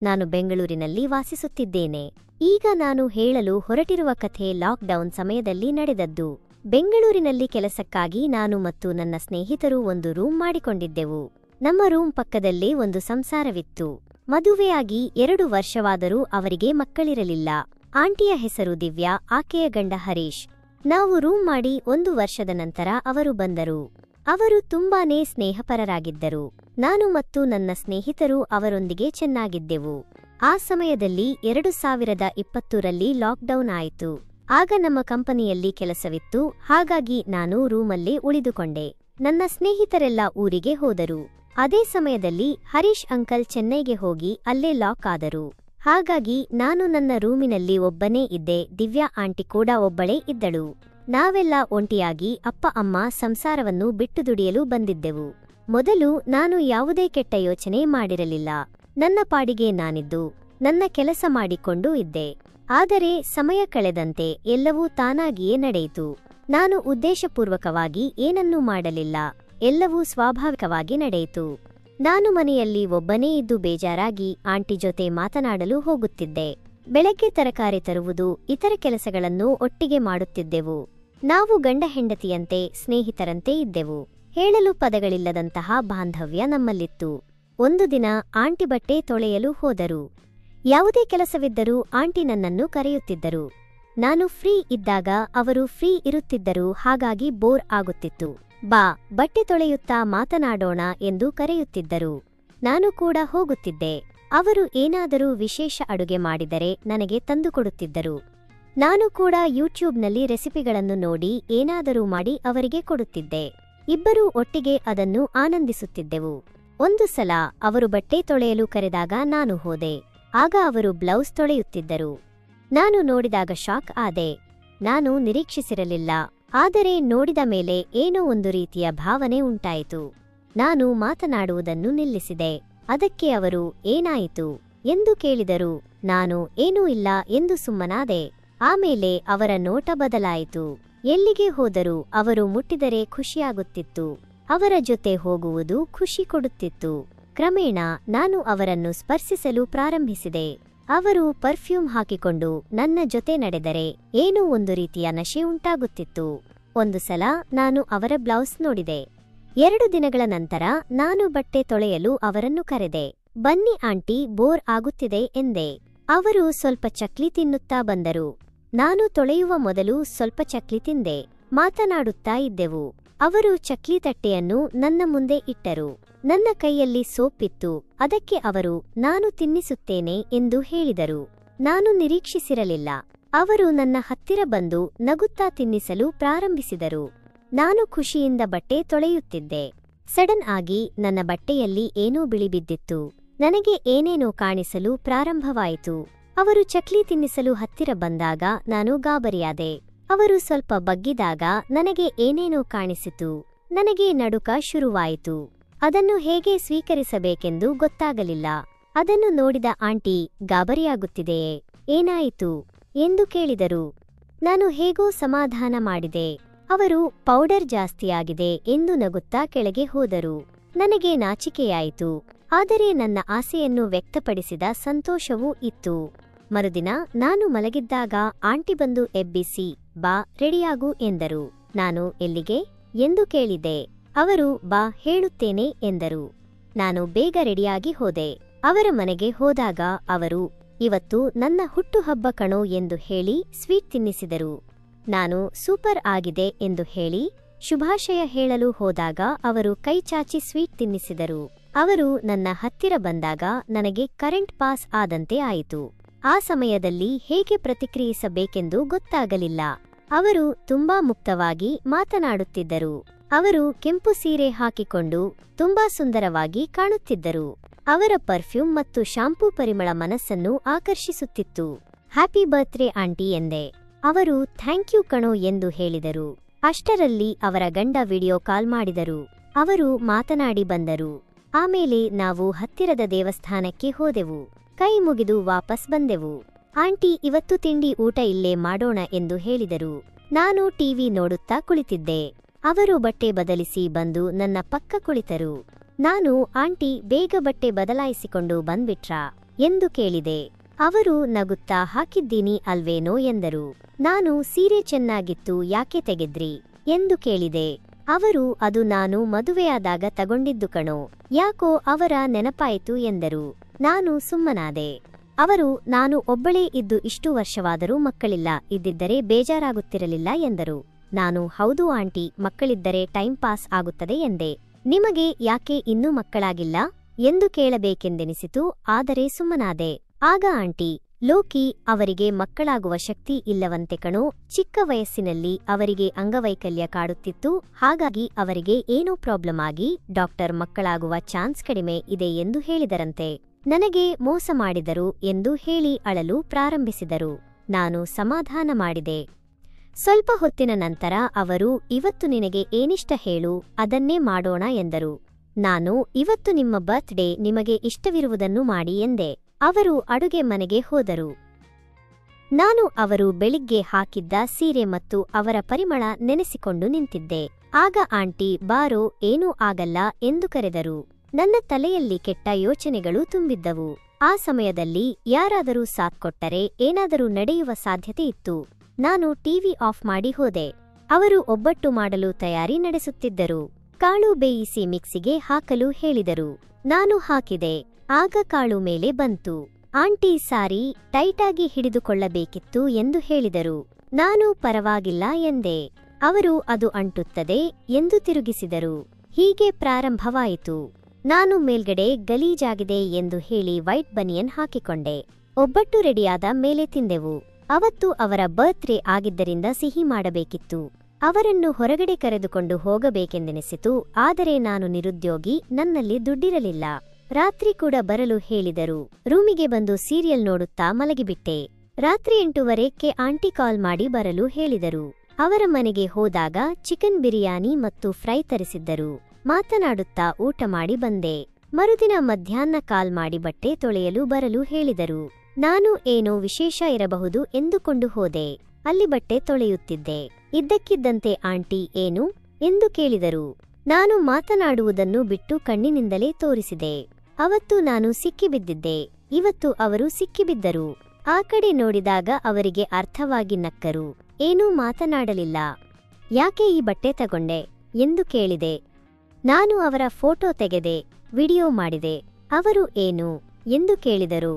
ನಾನು ಬೆಂಗಳೂರಿನಲ್ಲಿ ವಾಸಿಸುತ್ತಿದ್ದೇನೆ. ಈಗ ನಾನು ಹೇಳಲು ಹೊರಟಿರುವ ಕಥೆ ಲಾಕ್ಡೌನ್ ಸಮಯದಲ್ಲಿ ನಡೆದದ್ದು. ಬೆಂಗಳೂರಿನಲ್ಲಿ ಕೆಲಸಕ್ಕಾಗಿ ನಾನು ಮತ್ತು ನನ್ನ ಸ್ನೇಹಿತರು ಒಂದು ರೂಮ್ ಮಾಡಿಕೊಂಡಿದ್ದೆವು. ನಮ್ಮ ರೂಮ್ ಪಕ್ಕದಲ್ಲೇ ಒಂದು ಸಂಸಾರವಿತ್ತು. ಮದುವೆಯಾಗಿ 2 ವರ್ಷವಾದರೂ ಅವರಿಗೆ ಮಕ್ಕಳಿರಲಿಲ್ಲ. ಆಂಟಿಯ ಹೆಸರು ದಿವ್ಯಾ, ಆಕೆಯ ಗಂಡ ಹರೀಶ್. ನಾವು ರೂಮ್ ಮಾಡಿ 1 ವರ್ಷದ ನಂತರ ಅವರು ಬಂದರು. ಅವರು ತುಂಬಾನೇ ಸ್ನೇಹಪರರಾಗಿದ್ದರು. ನಾನು ಮತ್ತು ನನ್ನ ಸ್ನೇಹಿತರು ಅವರೊಂದಿಗೆ ಚೆನ್ನಾಗಿದ್ದೆವು. ಆ ಸಮಯದಲ್ಲಿ 2020ರಲ್ಲಿ ಲಾಕ್ಡೌನ್ ಆಯಿತು. ಆಗ ನಮ್ಮ ಕಂಪನಿಯಲ್ಲಿ ಕೆಲಸವಿತ್ತು, ಹಾಗಾಗಿ ನಾನು ರೂಮಲ್ಲೇ ಉಳಿದುಕೊಂಡೆ. ನನ್ನ ಸ್ನೇಹಿತರೆಲ್ಲ ಊರಿಗೆ ಹೋದರು. ಅದೇ ಸಮಯದಲ್ಲಿ ಹರೀಶ್ ಅಂಕಲ್ ಚೆನ್ನೈಗೆ ಹೋಗಿ ಅಲ್ಲೇ ಲಾಕ್ ಆದರು. ಹಾಗಾಗಿ ನಾನು ನನ್ನ ರೂಮಿನಲ್ಲಿ ಒಬ್ಬನೇ ಇದ್ದೆ. ದಿವ್ಯಾ ಆಂಟಿ ಕೂಡ ಒಬ್ಬಳೇ ಇದ್ದಳು. ನಾವೆಲ್ಲ ಒಂಟಿಯಾಗಿ ಅಪ್ಪ ಅಮ್ಮ ಸಂಸಾರವನ್ನು ಬಿಟ್ಟು ದುಡಿಯಲು ಬಂದಿದ್ದೆವು. ಮೊದಲು ನಾನು ಯಾವುದೇ ಕೆಟ್ಟ ಯೋಚನೆ ಮಾಡಿರಲಿಲ್ಲ. ನನ್ನ ಪಾಡಿಗೆ ನಾನಿದ್ದು ನನ್ನ ಕೆಲಸ ಮಾಡಿಕೊಂಡು ಇದ್ದೆ. ಆದರೆ ಸಮಯ ಕಳೆದಂತೆ ಎಲ್ಲವೂ ತಾನಾಗಿಯೇ ನಡೆಯಿತು. ನಾನು ಉದ್ದೇಶಪೂರ್ವಕವಾಗಿ ಏನನ್ನೂ ಮಾಡಲಿಲ್ಲ. ಎಲ್ಲವೂ ಸ್ವಾಭಾವಿಕವಾಗಿ ನಡೆಯಿತು. ನಾನು ಮನೆಯಲ್ಲಿ ಒಬ್ಬನೇ ಇದ್ದು ಬೇಜಾರಾಗಿ ಆಂಟಿ ಜೊತೆ ಮಾತನಾಡಲು ಹೋಗುತ್ತಿದ್ದೆ. ಬೆಳಗ್ಗೆ ತರಕಾರಿ ತರುವುದು, ಇತರ ಕೆಲಸಗಳನ್ನು ಒಟ್ಟಿಗೆ ಮಾಡುತ್ತಿದ್ದೆವು. ನಾವು ಗಂಡ ಹೆಂಡತಿಯಂತೆ, ಸ್ನೇಹಿತರಂತೆ ಇದ್ದೆವು. ಹೇಳಲು ಪದಗಳಿಲ್ಲದಂತಹ ಬಾಂಧವ್ಯ ನಮ್ಮಲ್ಲಿತ್ತು. ಒಂದು ದಿನ ಆಂಟಿ ಬಟ್ಟೆ ತೊಳೆಯಲು ಹೋದರು. ಯಾವುದೇ ಕೆಲಸವಿದ್ದರೂ ಆಂಟಿ ನನ್ನನ್ನು ಕರೆಯುತ್ತಿದ್ದರು. ನಾನು ಫ್ರೀ ಇದ್ದಾಗ ಅವರು ಫ್ರೀ ಇರುತ್ತಿದ್ದರು. ಹಾಗಾಗಿ ಬೋರ್ ಆಗುತ್ತಿತ್ತು. ಬಾ, ಬಟ್ಟೆ ತೊಳೆಯುತ್ತಾ ಮಾತನಾಡೋಣ ಎಂದು ಕರೆಯುತ್ತಿದ್ದರು. ನಾನು ಕೂಡ ಹೋಗುತ್ತಿದ್ದೆ. ಅವರು ಏನಾದರೂ ವಿಶೇಷ ಅಡುಗೆ ಮಾಡಿದರೆ ನನಗೆ ತಂದುಕೊಡುತ್ತಿದ್ದರು. ನಾನು ಕೂಡ ಯೂಟ್ಯೂಬ್ನಲ್ಲಿ ರೆಸಿಪಿಗಳನ್ನು ನೋಡಿ ಏನಾದರೂ ಮಾಡಿ ಅವರಿಗೆ ಕೊಡುತ್ತಿದ್ದೆ. ಇಬ್ಬರೂ ಒಟ್ಟಿಗೆ ಅದನ್ನು ಆನಂದಿಸುತ್ತಿದ್ದೆವು. ಒಂದು ಸಲ ಅವರು ಬಟ್ಟೆ ತೊಳೆಯಲು ಕರೆದಾಗ ನಾನು ಹೋದೆ. ಆಗ ಅವರು ಬ್ಲೌಸ್ ತೊಳೆಯುತ್ತಿದ್ದರು. ನಾನು ನೋಡಿದಾಗ ಶಾಕ್ ಆದೆ. ನಾನು ನಿರೀಕ್ಷಿಸಿರಲಿಲ್ಲ. ಆದರೆ ನೋಡಿದ ಮೇಲೆ ಏನೋ ಒಂದು ರೀತಿಯ ಭಾವನೆ ಉಂಟಾಯಿತು. ನಾನು ಮಾತನಾಡುವುದನ್ನು ನಿಲ್ಲಿಸಿದೆ. ಅದಕ್ಕೆ ಅವರು ಏನಾಯಿತು ಎಂದು ಕೇಳಿದರು. ನಾನು ಏನೂ ಇಲ್ಲ ಎಂದು ಸುಮ್ಮನಾದೆ. ಆಮೇಲೆ ಅವರ ನೋಟ ಬದಲಾಯಿತು. ಎಲ್ಲಿಗೆ ಹೋದರೂ ಅವರು ಮುಟ್ಟಿದರೆ ಖುಷಿಯಾಗುತ್ತಿತ್ತು. ಅವರ ಜೊತೆ ಹೋಗುವುದು ಖುಷಿ ಕೊಡುತ್ತಿತ್ತು. ಕ್ರಮೇಣ ನಾನು ಅವರನ್ನು ಸ್ಪರ್ಶಿಸಲು ಪ್ರಾರಂಭಿಸಿದೆ. ಅವರು ಪರ್ಫ್ಯೂಮ್ ಹಾಕಿಕೊಂಡು ನನ್ನ ಜೊತೆ ನಡೆದರೆ ಏನೋ ಒಂದು ರೀತಿಯ ನಶೆ ಉಂಟಾಗುತ್ತಿತ್ತು. ಒಂದು ಸಲ ನಾನು ಅವರ ಬ್ಲೌಸ್ ನೋಡಿದೆ. 2 ದಿನಗಳ ನಂತರ ನಾನು ಬಟ್ಟೆ ತೊಳೆಯಲು ಅವರನ್ನು ಕರೆದೆ. ಬನ್ನಿ ಆಂಟಿ, ಬೋರ್ ಆಗುತ್ತಿದೆ ಎಂದೆ. ಅವರು ಸ್ವಲ್ಪ ಚಕ್ಲಿ ತಿನ್ನುತ್ತಾ ಬಂದರು. ನಾನು ತೊಳೆಯುವ ಮೊದಲು ಸ್ವಲ್ಪ ಚಕ್ಲಿ ತಿಂದೆ. ಮಾತನಾಡುತ್ತಾ ಇದ್ದೆವು. ಅವರು ಚಕ್ಲಿ ತಟ್ಟೆಯನ್ನು ನನ್ನ ಮುಂದೆ ಇಟ್ಟರು. ನನ್ನ ಕೈಯಲ್ಲಿ ಸೋಪಿತ್ತು. ಅದಕ್ಕೆ ಅವರು ನಾನು ತಿನ್ನಿಸುತ್ತೇನೆ ಎಂದು ಹೇಳಿದರು. ನಾನು ನಿರೀಕ್ಷಿಸಿರಲಿಲ್ಲ. ಅವರು ನನ್ನ ಹತ್ತಿರ ಬಂದು ನಗುತ್ತಾ ತಿನ್ನಿಸಲು ಪ್ರಾರಂಭಿಸಿದರು. ನಾನು ಖುಷಿಯಿಂದ ಬಟ್ಟೆ ತೊಳೆಯುತ್ತಿದ್ದೆ. ಸಡನ್ ಆಗಿ ನನ್ನ ಬಟ್ಟೆಯಲ್ಲಿ ಏನೋ ಬಿಳಿಬಿದ್ದಿತ್ತು. ನನಗೆ ಏನೇನೋ ಕಾಣಿಸಲು ಪ್ರಾರಂಭವಾಯಿತು. ಅವರು ಚಕ್ಲಿ ತಿನ್ನಿಸಲು ಹತ್ತಿರ ಬಂದಾಗ ನಾನು ಗಾಬರಿಯಾದೆ. ಅವರು ಸ್ವಲ್ಪ ಬಗ್ಗಿದಾಗ ನನಗೆ ಏನೇನೋ ಕಾಣಿಸಿತು. ನನಗೆ ನಡುಕ ಶುರುವಾಯಿತು. ಅದನ್ನು ಹೇಗೆ ಸ್ವೀಕರಿಸಬೇಕೆಂದು ಗೊತ್ತಾಗಲಿಲ್ಲ. ಅದನ್ನು ನೋಡಿದ ಆಂಟಿ, ಗಾಬರಿಯಾಗುತ್ತಿದೆಯೇ, ಏನಾಯಿತು ಎಂದು ಕೇಳಿದರು. ನಾನು ಹೇಗೋ ಸಮಾಧಾನ ಮಾಡಿದೆ. ಅವರು ಪೌಡರ್ ಜಾಸ್ತಿಯಾಗಿದೆ ಎಂದು ನಗುತ್ತಾ ಕೆಳಗೆ ಹೋದರು. ನನಗೆ ನಾಚಿಕೆಯಾಯಿತು. ಆದರೆ ನನ್ನ ಆಸೆಯನ್ನು ವ್ಯಕ್ತಪಡಿಸಿದ ಸಂತೋಷವೂ ಇತ್ತು. ಮರುದಿನ ನಾನು ಮಲಗಿದ್ದಾಗ ಆಂಟಿ ಬಂದು ಎಬ್ಬಿಸಿ, ಬಾ, ರೆಡಿಯಾಗು ಎಂದರು. ನಾನು ಎಲ್ಲಿಗೆ ಎಂದು ಕೇಳಿದೆ. ಅವರು ಬಾ, ಹೇಳುತ್ತೇನೆ ಎಂದರು. ನಾನು ಬೇಗ ರೆಡಿಯಾಗಿ ಹೋದೆ. ಅವರ ಮನೆಗೆ ಹೋದಾಗ ಅವರು, ಇವತ್ತು ನನ್ನ ಹುಟ್ಟುಹಬ್ಬ ಕಣೋ ಎಂದು ಹೇಳಿ ಸ್ವೀಟ್ ತಿನ್ನಿಸಿದರು. ನಾನು ಸೂಪರ್ ಆಗಿದೆ ಎಂದು ಹೇಳಿ ಶುಭಾಶಯ ಹೇಳಲು ಹೋದಾಗ ಅವರು ಕೈ ಚಾಚಿ ಸ್ವೀಟ್ ತಿನ್ನಿಸಿದರು. ಅವರು ನನ್ನ ಹತ್ತಿರ ಬಂದಾಗ ನನಗೆ ಕರೆಂಟ್ ಪಾಸ್ ಆದಂತೆ ಆಯಿತು. ಆ ಸಮಯದಲ್ಲಿ ಹೇಗೆ ಪ್ರತಿಕ್ರಿಯಿಸಬೇಕೆಂದು ಗೊತ್ತಾಗಲಿಲ್ಲ. ಅವರು ತುಂಬಾ ಮುಕ್ತವಾಗಿ ಮಾತನಾಡುತ್ತಿದ್ದರು. ಅವರು ಕೆಂಪು ಸೀರೆ ಹಾಕಿಕೊಂಡು ತುಂಬಾ ಸುಂದರವಾಗಿ ಕಾಣುತ್ತಿದ್ದರು. ಅವರ ಪರ್ಫ್ಯೂಮ್ ಮತ್ತು ಶಾಂಪೂ ಪರಿಮಳ ಮನಸ್ಸನ್ನು ಆಕರ್ಷಿಸುತ್ತಿತ್ತು. ಹ್ಯಾಪಿ ಬರ್ತ್ಡೇ ಆಂಟಿ ಎಂದೆ. ಅವರು ಥ್ಯಾಂಕ್ ಯು ಕಣೋ ಎಂದು ಹೇಳಿದರು. ಅಷ್ಟರಲ್ಲಿ ಅವರ ಗಂಡ ವಿಡಿಯೋ ಕಾಲ್ ಮಾಡಿದರು. ಅವರು ಮಾತನಾಡಿ ಬಂದರು. ಆಮೇಲೆ ನಾವು ಹತ್ತಿರದ ದೇವಸ್ಥಾನಕ್ಕೆ ಹೋದೆವು. ಕೈ ಮುಗಿದು ವಾಪಸ್ ಬಂದೆವು. ಆಂಟಿ, ಇವತ್ತು ತಿಂಡಿ ಊಟ ಇಲ್ಲೇ ಮಾಡೋಣ ಎಂದು ಹೇಳಿದರು. ನಾನು ಟಿವಿ ನೋಡುತ್ತಾ ಕುಳಿತಿದ್ದೆ. ಅವರು ಬಟ್ಟೆ ಬದಲಿಸಿ ಬಂದು ನನ್ನ ಪಕ್ಕ ಕುಳಿತರು. ನಾನು, ಆಂಟಿ ಬೇಗ ಬಟ್ಟೆ ಬದಲಾಯಿಸಿಕೊಂಡು ಬಂದ್ಬಿಟ್ರಾ ಎಂದು ಕೇಳಿದೆ. ಅವರು ನಗುತ್ತಾ ಹಾಕಿದ್ದೀನಿ ಅಲ್ವೇನೋ ಎಂದರು. ನಾನು ಸೀರೆ ಚೆನ್ನಾಗಿತ್ತು, ಯಾಕೆ ತೆಗೆದ್ರಿ ಎಂದು ಕೇಳಿದೆ. ಅವರು ಅದು ನಾನು ಮದುವೆಯಾದಾಗ ತಗೊಂಡಿದ್ದು ಕಣೋ, ಯಾಕೋ ಅವರ ನೆನಪಾಯಿತು ಎಂದರು. ನಾನು ಸುಮ್ಮನಾದೆ. ಅವರು ನಾನು ಒಬ್ಬಳೇ ಇದ್ದು ಇಷ್ಟು ವರ್ಷವಾದರೂ ಮಕ್ಕಳಿಲ್ಲ, ಇದ್ದಿದ್ದರೆ ಬೇಜಾರಾಗುತ್ತಿರಲಿಲ್ಲ ಎಂದರು. ನಾನು ಹೌದು ಆಂಟಿ, ಮಕ್ಕಳಿದ್ದರೆ ಟೈಮ್ ಪಾಸ್ ಆಗುತ್ತದೆ ಎಂದೆ. ನಿಮಗೆ ಯಾಕೆ ಇನ್ನೂ ಮಕ್ಕಳಾಗಿಲ್ಲ ಎಂದು ಕೇಳಬೇಕೆಂದೆನಿಸಿತು, ಆದರೆ ಸುಮ್ಮನಾದೆ. ಆಗ ಆಂಟಿ, ಲೋಕಿ ಅವರಿಗೆ ಮಕ್ಕಳಾಗುವ ಶಕ್ತಿ ಇಲ್ಲವಂತೆ ಕಣೋ, ಚಿಕ್ಕ ವಯಸ್ಸಿನಲ್ಲಿ ಅವರಿಗೆ ಅಂಗವೈಕಲ್ಯ ಕಾಡುತ್ತಿತ್ತು, ಹಾಗಾಗಿ ಅವರಿಗೆ ಏನೋ ಪ್ರಾಬ್ಲಮ್ ಆಗಿ ಡಾಕ್ಟರ್ ಮಕ್ಕಳಾಗುವ ಚಾನ್ಸ್ ಕಡಿಮೆ ಇದೆ ಎಂದು ಹೇಳಿದರಂತೆ. ನನಗೆ ಮೋಸ ಮಾಡಿದರು ಎಂದು ಹೇಳಿ ಅಳಲು ಪ್ರಾರಂಭಿಸಿದರು. ನಾನು ಸಮಾಧಾನ ಮಾಡಿದೆ. ಸ್ವಲ್ಪ ಹೊತ್ತಿನ ನಂತರ ಅವರು, ಇವತ್ತು ನಿನಗೆ ಏನಿಷ್ಟ ಹೇಳು, ಅದನ್ನೇ ಮಾಡೋಣ ಎಂದರು. ನಾನು, ಇವತ್ತು ನಿಮ್ಮ ಬರ್ತ್ಡೇ, ನಿಮಗೆ ಇಷ್ಟವಿರುವುದನ್ನು ಮಾಡಿ ಎಂದೆ. ಅವರು ಅಡುಗೆ ಮನೆಗೆ ಹೋದರು. ನಾನು ಅವರು ಬೆಳಿಗ್ಗೆ ಹಾಕಿದ್ದ ಸೀರೆ ಮತ್ತು ಅವರ ಪರಿಮಳ ನೆನೆಸಿಕೊಂಡು ನಿಂತಿದ್ದೆ. ಆಗ ಆಂಟಿ, ಬಾರೋ, ಏನೂ ಆಗಲ್ಲ ಎಂದು ಕರೆದರು. ನನ್ನ ತಲೆಯಲ್ಲಿ ಕೆಟ್ಟ ಯೋಚನೆಗಳು ತುಂಬಿದ್ದವು. ಆ ಸಮಯದಲ್ಲಿ ಯಾರಾದರೂ ಸಾಥ್ ಕೊಟ್ಟರೆ ಏನಾದರೂ ನಡೆಯುವ ಸಾಧ್ಯತೆ ಇತ್ತು. ನಾನು ಟಿವಿ ಆಫ್ ಮಾಡಿ ಹೋದೆ. ಅವರು ಒಬ್ಬಟ್ಟು ಮಾಡಲು ತಯಾರಿ ನಡೆಸುತ್ತಿದ್ದರು. ಕಾಳು ಬೇಯಿಸಿ ಮಿಕ್ಸಿಗೆ ಹಾಕಲು ಹೇಳಿದರು. ನಾನು ಹಾಕಿದೆ. ಆಗ ಕಾಳು ಮೇಲೆ ಬಂತು. ಆಂಟಿ, ಸಾರಿ, ಟೈಟಾಗಿ ಹಿಡಿದುಕೊಳ್ಳಬೇಕಿತ್ತು ಎಂದು ಹೇಳಿದರು. ನಾನು ಪರವಾಗಿಲ್ಲ ಎಂದೆ. ಅವರು ಅದು ಅಂಟುತ್ತದೆ ಎಂದು ತಿರುಗಿಸಿದರು. ಹೀಗೆ ಪ್ರಾರಂಭವಾಯಿತು. ನಾನು ಮೇಲ್ಗಡೆ ಗಲೀಜಾಗಿದೆ ಎಂದು ಹೇಳಿ ವೈಟ್ ಬನಿಯನ್ ಹಾಕಿಕೊಂಡೆ. ಒಬ್ಬಟ್ಟು ರೆಡಿಯಾದ ಮೇಲೆ ತಿಂದೆವು. ಅವತ್ತು ಅವರ ಬರ್ತ್ಡೇ ಆಗಿದ್ದರಿಂದ ಸಿಹಿ ಮಾಡಬೇಕಿತ್ತು. ಅವರನ್ನು ಹೊರಗಡೆ ಕರೆದುಕೊಂಡು ಹೋಗಬೇಕೆಂದೆನಿಸಿತು, ಆದರೆ ನಾನು ನಿರುದ್ಯೋಗಿ, ನನ್ನಲ್ಲಿ ದುಡ್ಡಿರಲಿಲ್ಲ. ರಾತ್ರಿ ಕೂಡ ಬರಲು ಹೇಳಿದರು. ರೂಮಿಗೆ ಬಂದು ಸೀರಿಯಲ್ ನೋಡುತ್ತಾ ಮಲಗಿಬಿಟ್ಟೆ. ರಾತ್ರಿ 8:15ಕ್ಕೆ ಆಂಟಿ ಕಾಲ್ ಮಾಡಿ ಬರಲು ಹೇಳಿದರು. ಅವರ ಮನೆಗೆ ಹೋದಾಗ ಚಿಕನ್ ಬಿರಿಯಾನಿ ಮತ್ತು ಫ್ರೈ ತರಿಸಿದ್ದರು. ಮಾತನಾಡುತ್ತಾ ಊಟ ಮಾಡಿ ಬಂದೆ. ಮರುದಿನ ಮಧ್ಯಾಹ್ನ ಕಾಲ್ ಮಾಡಿ ಬಟ್ಟೆ ತೊಳೆಯಲು ಬರಲು ಹೇಳಿದರು. ನಾನು ಏನೋ ವಿಶೇಷ ಇರಬಹುದು ಎಂದುಕೊಂಡು ಹೋದೆ. ಅಲ್ಲಿ ಬಟ್ಟೆ ತೊಳೆಯುತ್ತಿದ್ದೆ. ಇದ್ದಕ್ಕಿದ್ದಂತೆ ಆಂಟಿ, ಏನು ಎಂದು ಕೇಳಿದರು. ನಾನು ಮಾತನಾಡುವುದನ್ನು ಬಿಟ್ಟು ಕಣ್ಣಿನಿಂದಲೇ ತೋರಿಸಿದೆ. ಅವತ್ತು ನಾನು ಸಿಕ್ಕಿಬಿದ್ದಿದ್ದೆ, ಇವತ್ತು ಅವರು ಸಿಕ್ಕಿಬಿದ್ದರು. ಆ ಕಡೆ ನೋಡಿದಾಗ ಅವರಿಗೆ ಅರ್ಥವಾಗಿ ನಕ್ಕರು. ಏನೂ ಮಾತನಾಡಲಿಲ್ಲ. ಯಾಕೆ ಈ ಬಟ್ಟೆ ತಗೊಂಡೆ ಎಂದು ಕೇಳಿದೆ. ನಾನು ಅವರ ಫೋಟೋ ತೆಗೆದೆ, ವಿಡಿಯೋ ಮಾಡಿದೆ. ಅವರು ಏನು ಎಂದು ಕೇಳಿದರು.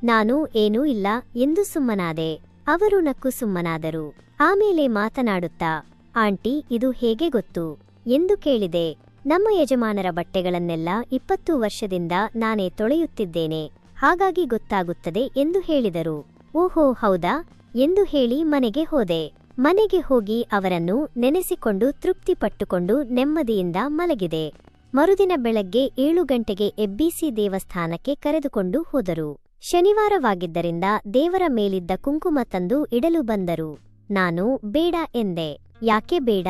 ನಾನು ಏನೂ ಇಲ್ಲ ಎಂದು ಸುಮ್ಮನಾದೆ. ಅವರು ನಕ್ಕು ಸುಮ್ಮನಾದರು. ಆಮೇಲೆ ಮಾತನಾಡುತ್ತಾ, ಆಂಟಿ, ಇದು ಹೇಗೆ ಗೊತ್ತು ಎಂದು ಕೇಳಿದೆ. ನಮ್ಮ ಯಜಮಾನರ ಬಟ್ಟೆಗಳನ್ನೆಲ್ಲ 20 ವರ್ಷದಿಂದ ನಾನೇ ತೊಳೆಯುತ್ತಿದ್ದೇನೆ, ಹಾಗಾಗಿ ಗೊತ್ತಾಗುತ್ತದೆ ಎಂದು ಹೇಳಿದರು. ಓಹೋ, ಹೌದಾ ಎಂದು ಹೇಳಿ ಮನೆಗೆ ಹೋದೆ. ಮನೆಗೆ ಹೋಗಿ ಅವರನ್ನು ನೆನೆಸಿಕೊಂಡು ತೃಪ್ತಿಪಟ್ಟುಕೊಂಡು ನೆಮ್ಮದಿಯಿಂದ ಮಲಗಿದೆ. ಮರುದಿನ ಬೆಳಗ್ಗೆ 7 ಗಂಟೆಗೆ ಎಬ್ಬಿಸಿ ದೇವಸ್ಥಾನಕ್ಕೆ ಕರೆದುಕೊಂಡು ಹೋದರು. ಶನಿವಾರವಾಗಿದ್ದರಿಂದ ದೇವರ ಮೇಲಿದ್ದ ಕುಂಕುಮ ತಂದು ಇಡಲು ಬಂದರು. ನಾನು ಬೇಡ ಎಂದೆ. ಯಾಕೆ ಬೇಡ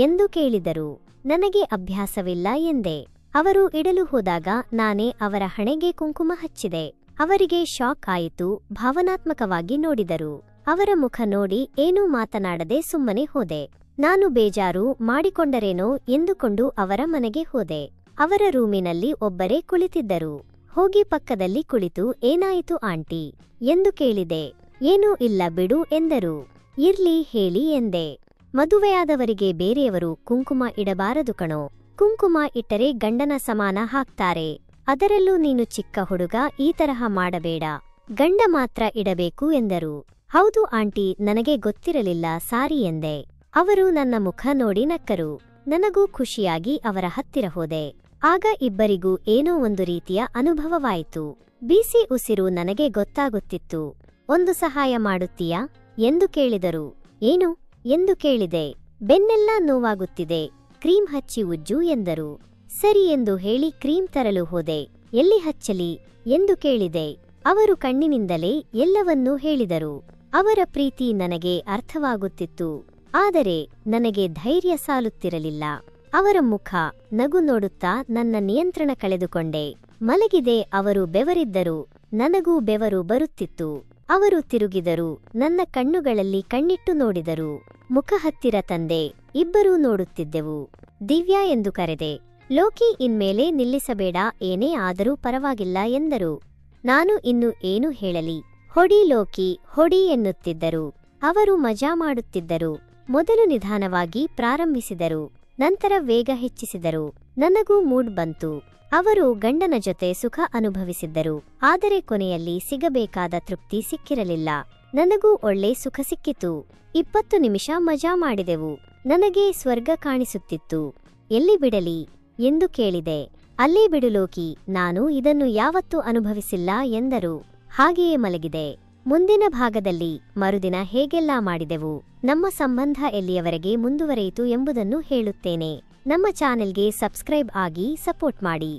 ಎಂದು ಕೇಳಿದರು. ನನಗೆ ಅಭ್ಯಾಸವಿಲ್ಲ ಎಂದೆ. ಅವರು ಇಡಲು ಹೋದಾಗ ನಾನೇ ಅವರ ಹಣೆಗೆ ಕುಂಕುಮ ಹಚ್ಚಿದೆ. ಅವರಿಗೆ ಶಾಕ್ ಆಯಿತು. ಭಾವನಾತ್ಮಕವಾಗಿ ನೋಡಿದರು. ಅವರ ಮುಖ ನೋಡಿ ಏನೂ ಮಾತನಾಡದೆ ಸುಮ್ಮನೆ ಹೋದೆ. ನಾನು ಬೇಜಾರು ಮಾಡಿಕೊಂಡರೇನೋ ಎಂದುಕೊಂಡು ಅವರ ಮನೆಗೆ ಹೋದೆ. ಅವರ ರೂಮಿನಲ್ಲಿ ಒಬ್ಬರೇ ಕುಳಿತಿದ್ದರು. ಹೋಗಿ ಪಕ್ಕದಲ್ಲಿ ಕುಳಿತು, ಏನಾಯಿತು ಆಂಟಿ ಎಂದು ಕೇಳಿದೆ. ಏನೂ ಇಲ್ಲ ಬಿಡು ಎಂದರು. ಇರ್ಲಿ ಹೇಳಿ ಎಂದೆ. ಮದುವೆಯಾದವರಿಗೆ ಬೇರೆಯವರು ಕುಂಕುಮ ಇಡಬಾರದು ಕಣೋ. ಕುಂಕುಮ ಇಟ್ಟರೆ ಗಂಡನ ಸಮಾನ ಹಾಕ್ತಾರೆ. ಅದರಲ್ಲೂ ನೀನು ಚಿಕ್ಕ ಹುಡುಗ, ಈ ತರಹ ಮಾಡಬೇಡ. ಗಂಡ ಮಾತ್ರ ಇಡಬೇಕು ಎಂದರು. ಹೌದು ಆಂಟಿ, ನನಗೆ ಗೊತ್ತಿರಲಿಲ್ಲ, ಸಾರಿ ಎಂದೆ. ಅವರು ನನ್ನ ಮುಖ ನೋಡಿ ನಕ್ಕರು. ನನಗೂ ಖುಷಿಯಾಗಿ ಅವರ ಹತ್ತಿರ ಹೋದೆ. ಆಗ ಇಬ್ಬರಿಗೂ ಏನೋ ಒಂದು ರೀತಿಯ ಅನುಭವವಾಯಿತು. ಬಿಸಿ ಉಸಿರು ನನಗೆ ಗೊತ್ತಾಗುತ್ತಿತ್ತು. ಒಂದು ಸಹಾಯ ಮಾಡುತ್ತೀಯಾ ಎಂದು ಕೇಳಿದರು. ಏನು ಎಂದು ಕೇಳಿದೆ. ಬೆನ್ನೆಲ್ಲ ನೋವಾಗುತ್ತಿದೆ, ಕ್ರೀಮ್ ಹಚ್ಚಿ ಉಜ್ಜು ಎಂದರು. ಸರಿ ಎಂದು ಹೇಳಿ ಕ್ರೀಮ್ ತರಲು ಹೋದೆ. ಎಲ್ಲಿ ಹಚ್ಚಲಿ ಎಂದು ಕೇಳಿದೆ. ಅವರು ಕಣ್ಣಿನಿಂದಲೇ ಎಲ್ಲವನ್ನೂ ಹೇಳಿದರು. ಅವರ ಪ್ರೀತಿ ನನಗೆ ಅರ್ಥವಾಗುತ್ತಿತ್ತು. ಆದರೆ ನನಗೆ ಧೈರ್ಯ ಸಾಲುತ್ತಿರಲಿಲ್ಲ. ಅವರ ಮುಖ, ನಗು ನೋಡುತ್ತಾ ನನ್ನ ನಿಯಂತ್ರಣ ಕಳೆದುಕೊಂಡೆ. ಮಲಗಿದೆ. ಅವರು ಬೆವರಿದ್ದರು. ನನಗೂ ಬೆವರು ಬರುತ್ತಿತ್ತು. ಅವರು ತಿರುಗಿದರು. ನನ್ನ ಕಣ್ಣುಗಳಲ್ಲಿ ಕಣ್ಣಿಟ್ಟು ನೋಡಿದರು. ಮುಖ ಹತ್ತಿರ ತಂದೆ. ಇಬ್ಬರೂ ನೋಡುತ್ತಿದ್ದೆವು. ದಿವ್ಯಾ ಎಂದು ಕರೆದೆ. ಲೋಕಿ, ಇನ್ಮೇಲೆ ನಿಲ್ಲಿಸಬೇಡ, ಏನೇ ಆದರೂ ಪರವಾಗಿಲ್ಲ ಎಂದರು. ನಾನು ಇನ್ನು ಏನು ಹೇಳಲಿ. ಹೊಡಿ ಲೋಕಿ, ಹೊಡಿ ಎನ್ನುತ್ತಿದ್ದರು. ಅವರು ಮಜಾ ಮಾಡುತ್ತಿದ್ದರು. ಮೊದಲು ನಿಧಾನವಾಗಿ ಪ್ರಾರಂಭಿಸಿದರು, ನಂತರ ವೇಗ ಹೆಚ್ಚಿಸಿದರು. ನನಗೂ ಮೂಡ್ ಬಂತು. ಅವರು ಗಂಡನ ಜೊತೆ ಸುಖ ಅನುಭವಿಸಿದ್ದರು, ಆದರೆ ಕೊನೆಯಲ್ಲಿ ಸಿಗಬೇಕಾದ ತೃಪ್ತಿ ಸಿಕ್ಕಿರಲಿಲ್ಲ. ನನಗೂ ಒಳ್ಳೆ ಸುಖ ಸಿಕ್ಕಿತು. 20 ನಿಮಿಷ ಮಜಾ ಮಾಡಿದೆವು. ನನಗೆ ಸ್ವರ್ಗ ಕಾಣಿಸುತ್ತಿತ್ತು. ಎಲ್ಲಿ ಬಿಡಲಿ ಎಂದು ಕೇಳಿದೆ. ಅಲ್ಲೇ ಬಿಡು ಲೋಕಿ, ನಾನು ಇದನ್ನು ಯಾವತ್ತೂ ಅನುಭವಿಸಿಲ್ಲ ಎಂದರು. ಹಾಗೆಯೇ ಮಲಗಿದೆ. ಮುಂದಿನ ಭಾಗದಲ್ಲಿ ಮರುದಿನ ಹೇಗೆಲ್ಲಾ ಮಾಡಿದೆವು, ನಮ್ಮ ಸಂಬಂಧ ಎಲ್ಲಿಯವರೆಗೆ ಮುಂದುವರೆಯಿತು ಎಂಬುದನ್ನು ಹೇಳುತ್ತೇನೆ. ನಮ್ಮ ಚಾನೆಲ್ಗೆ ಸಬ್ಸ್ಕ್ರೈಬ್ ಆಗಿ ಸಪೋರ್ಟ್ ಮಾಡಿ.